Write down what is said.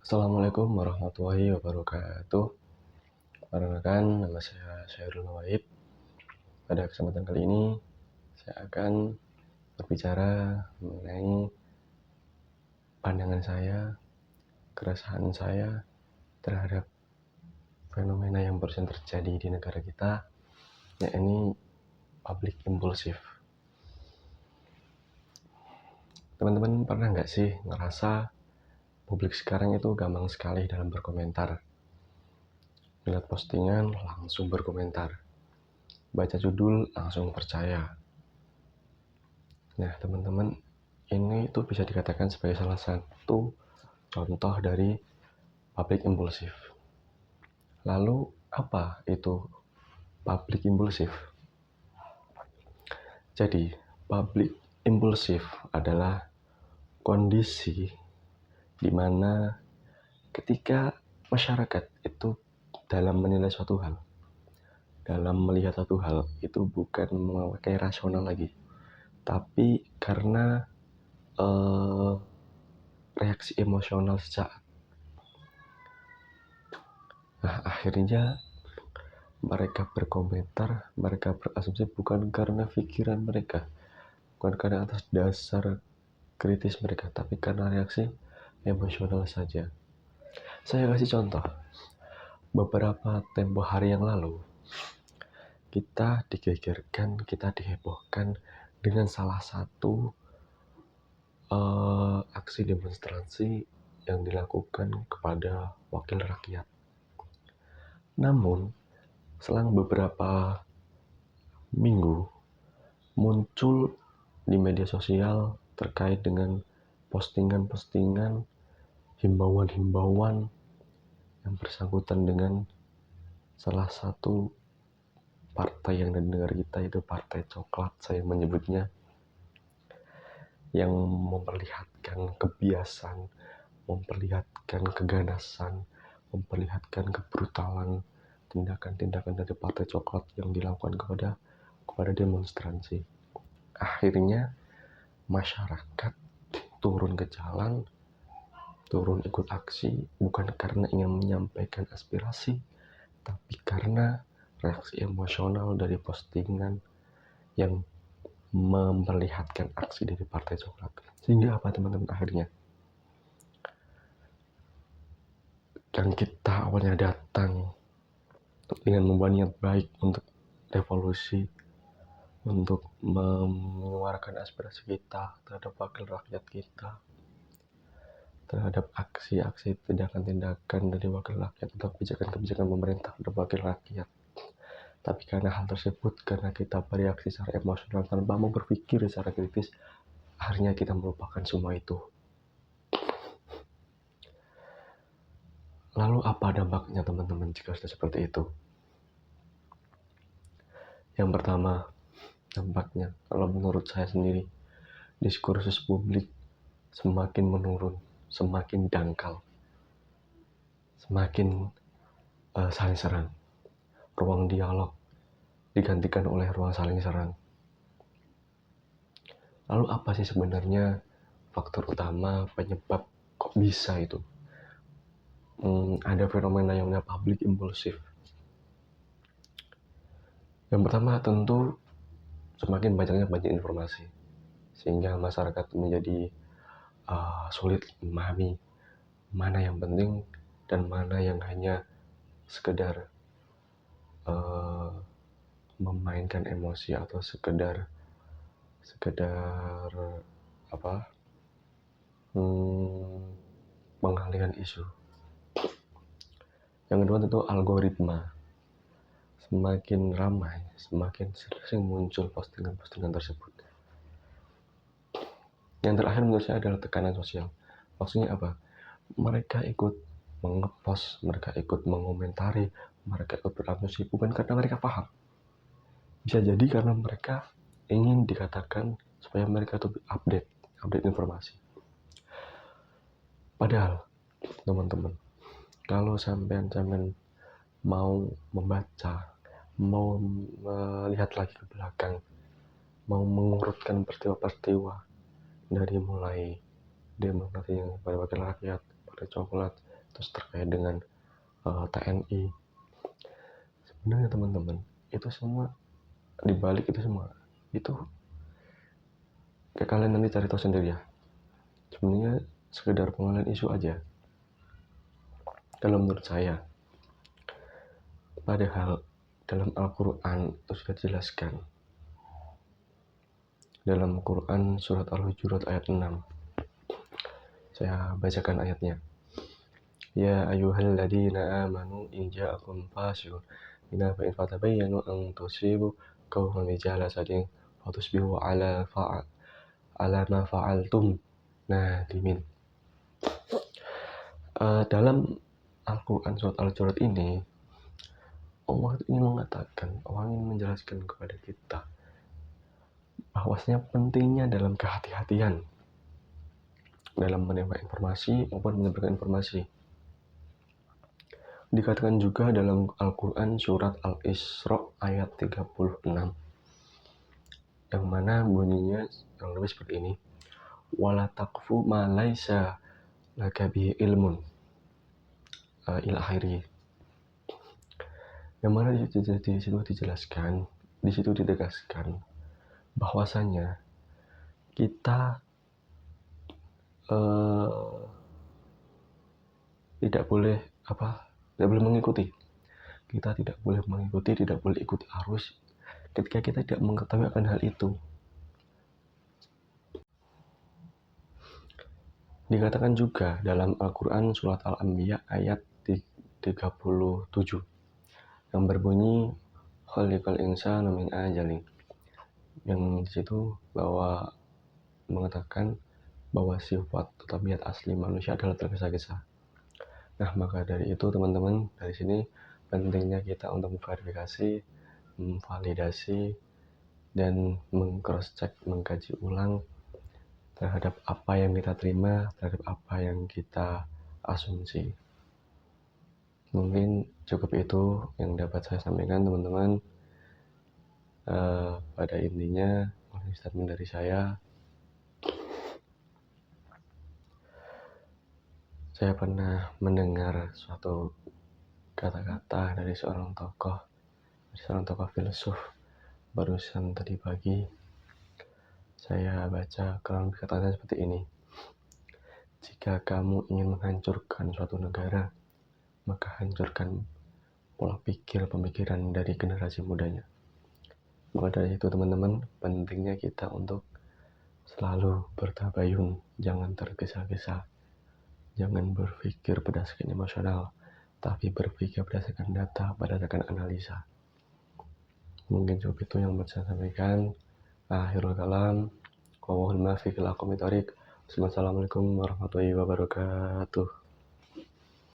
Assalamualaikum warahmatullahi wabarakatuh. Perkenalkan, nama saya Syahrul Nawaib. Pada kesempatan kali ini, saya akan berbicara mengenai pandangan saya, keresahan saya terhadap fenomena yang barusan terjadi di negara kita, yakni public impulsif. Teman-teman pernah nggak sih ngerasa publik sekarang itu gampang sekali dalam berkomentar? Lihat postingan, langsung berkomentar. Baca judul, langsung percaya. Nah, teman-teman, ini itu bisa dikatakan sebagai salah satu contoh dari public impulsif. Lalu, apa itu public impulsif? Jadi, public impulsif adalah kondisi di mana ketika masyarakat itu dalam menilai suatu hal, dalam melihat satu hal, itu bukan memakai rasional lagi, tapi karena reaksi emosional sesaat. Nah, akhirnya mereka berkomentar, mereka berasumsi bukan karena pikiran mereka, bukan karena atas dasar kritis mereka, tapi karena reaksi emosional saja. Saya kasih contoh. Beberapa tempo hari yang lalu, kita digegerkan, kita dihebohkan dengan salah satu aksi demonstrasi yang dilakukan kepada wakil rakyat. Namun, selang beberapa minggu, muncul di media sosial terkait dengan postingan-postingan, himbauan-himbauan yang bersangkutan dengan salah satu partai yang ada di negara kita, itu Partai Coklat, saya menyebutnya, yang memperlihatkan kebiasaan, memperlihatkan keganasan, memperlihatkan kebrutalan, tindakan-tindakan dari Partai Coklat yang dilakukan kepada demonstrasi. Akhirnya masyarakat turun ke jalan, turun ikut aksi, bukan karena ingin menyampaikan aspirasi, tapi karena reaksi emosional dari postingan yang memperlihatkan aksi dari Partai Coklat. Sehingga apa, teman-teman? Akhirnya yang kita awalnya datang dengan membawa niat baik untuk revolusi, untuk menyuarakan aspirasi kita terhadap wakil rakyat kita, terhadap aksi-aksi, tindakan-tindakan dari wakil rakyat atau kebijakan-kebijakan pemerintah terhadap wakil rakyat. Tapi karena hal tersebut, karena kita bereaksi secara emosional tanpa mau berpikir secara kritis, akhirnya kita melupakan semua itu. Lalu apa dampaknya, teman-teman, jika sudah seperti itu? Yang pertama, dampaknya, kalau menurut saya sendiri, diskursus publik semakin menurun, semakin dangkal, semakin saling serang. Ruang dialog digantikan oleh ruang saling serang. Lalu apa sih sebenarnya faktor utama penyebab kok bisa itu? Ada fenomena yang namanya public impulsif. Yang pertama tentu semakin banyak informasi, sehingga masyarakat menjadi sulit memahami mana yang penting dan mana yang hanya sekedar memainkan emosi atau sekedar mengalihkan isu. Yang kedua tentu algoritma. Semakin ramai, semakin sering muncul postingan-postingan tersebut. Yang terakhir menurut saya adalah tekanan sosial. Maksudnya apa? Mereka ikut mengepost, mereka ikut mengomentari, mereka ikut berasumsi bukan karena mereka paham. Bisa jadi karena mereka ingin dikatakan supaya mereka itu update informasi. Padahal, teman-teman, kalau sampean mau membaca, mau melihat lagi ke belakang, mau mengurutkan peristiwa-peristiwa dari mulai demonstrasi yang pada wakil rakyat, Partai Coklat, terus terkait dengan TNI. Sebenarnya teman-teman, itu semua dibalik itu semua itu kayak kalian nanti cari tahu sendiri ya. Sebenarnya sekedar pengalian isu aja. Kalau menurut saya, padahal dalam Al-Quran itu sudah dijelaskan. Dalam Quran surat Al-Hujurat ayat 6. Saya bacakan ayatnya. Ya ayyuhalladzina amanu in ja'akum fasiqun binaba'in fatabayyanu an tusibu qauman bijahalatin fatusbihu ala ma fa'altum nadimin. Dalam Al-Quran surat Al-Hujurat ini, Allah ingin mengatakan, Allah ingin menjelaskan kepada kita bahwasanya pentingnya dalam kehati-hatian dalam menerima informasi maupun menyebarkan informasi. Dikatakan juga dalam Al-Quran surat Al-Isra ayat 36, yang mana bunyinya yang lebih seperti ini. Wala taqfu ma laisa laka bihi ilmun ila akhirih. Yang mana di situ dijelaskan, di situ ditegaskan bahwasanya kita tidak boleh mengikuti. Kita tidak boleh mengikuti, tidak boleh ikut arus ketika kita tidak mengetahui akan hal itu. Dikatakan juga dalam Al-Quran surat Al-Anbiya ayat 37 yang berbunyi khalikal insana min ajalin, yang di situ bahwa mengatakan bahwa sifat tabiat asli manusia adalah tergesa-gesa. Nah, maka dari itu teman-teman, dari sini pentingnya kita untuk memverifikasi, memvalidasi, dan meng-cross-check, mengkaji ulang terhadap apa yang kita terima, terhadap apa yang kita asumsi. Mungkin cukup itu yang dapat saya sampaikan teman-teman. Pada intinya, statement dari saya pernah mendengar suatu kata-kata dari seorang tokoh filsuf barusan tadi pagi. Saya baca kurang lebih kata-katanya seperti ini. Jika kamu ingin menghancurkan suatu negara, maka hancurkan pola pikir pemikiran dari generasi mudanya. Maka dari itu teman-teman, pentingnya kita untuk selalu bertabayun, jangan tergesa-gesa. Jangan berpikir berdasarkan emosional, tapi berpikir berdasarkan data, berdasarkan analisa. Mungkin cukup itu yang bisa saya sampaikan. Akhirul kalam. Wallahul muwaffiq ila aqwamit thoriq. Wassalamualaikum warahmatullahi wabarakatuh.